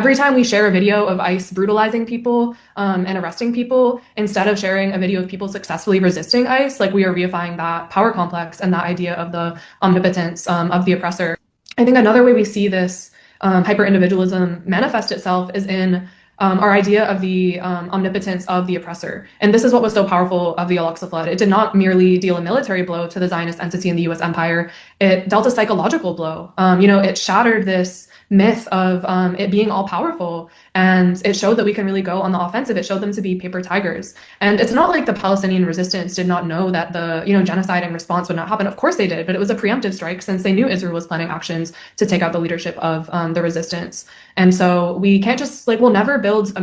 Every time we share a video of ICE brutalizing people and arresting people, instead of sharing a video of people successfully resisting ICE, like we are reifying that power complex and that idea of the omnipotence of the oppressor. I think another way we see this hyper-individualism manifest itself is in our idea of the omnipotence of the oppressor. And this is what was so powerful of the Al-Aqsa Flood. It did not merely deal a military blow to the Zionist entity in the US empire. It dealt a psychological blow. It shattered this myth of it being all powerful, and it showed that we can really go on the offensive. It showed them to be paper tigers. And it's not like the Palestinian resistance did not know that the genocide in response would not happen. Of course they did, but it was a preemptive strike since they knew Israel was planning actions to take out the leadership of the resistance. And so we can't just we'll never build a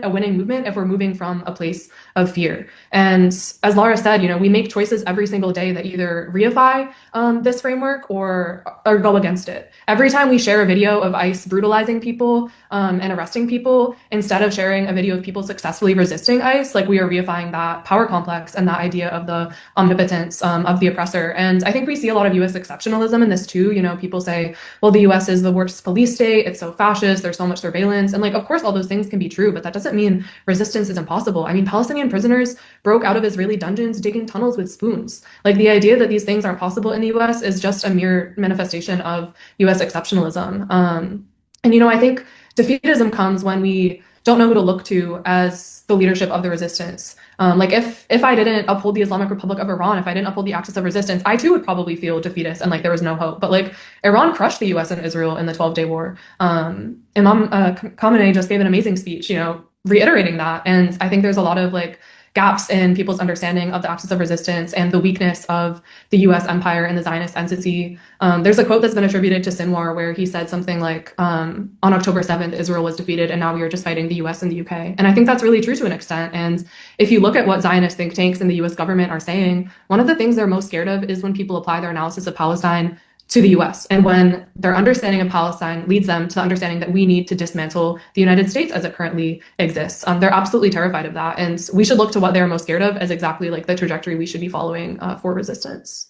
winning movement, if we're moving from a place of fear. And as Laura said, we make choices every single day that either reify this framework or go against it. Every time we share a video of ICE brutalizing people and arresting people, instead of sharing a video of people successfully resisting ICE, we are reifying that power complex and that idea of the omnipotence of the oppressor. And I think we see a lot of US exceptionalism in this too. People say, well, the US is the worst police state, it's so fascist, there's so much surveillance. And of course, all those things can be true, but that doesn't mean resistance is impossible. I mean, Palestinian prisoners broke out of Israeli dungeons digging tunnels with spoons. The idea that these things aren't possible in the US is just a mere manifestation of US exceptionalism. I think defeatism comes when we don't know who to look to as the leadership of the resistance. If I didn't uphold the Islamic Republic of Iran, if I didn't uphold the axis of resistance, I too would probably feel defeatist and there was no hope. But Iran crushed the US and Israel in the 12-day war. Imam Khamenei just gave an amazing speech, reiterating that. And I think there's a lot of gaps in people's understanding of the axis of resistance and the weakness of the US empire and the Zionist entity. There's a quote that's been attributed to Sinwar where he said something on October 7th, Israel was defeated and now we are just fighting the US and the UK. And I think that's really true to an extent. And if you look at what Zionist think tanks in the US government are saying, one of the things they're most scared of is when people apply their analysis of Palestine to the US, and when their understanding of Palestine leads them to the understanding that we need to dismantle the United States as it currently exists. They're absolutely terrified of that, and we should look to what they're most scared of as exactly the trajectory we should be following for resistance.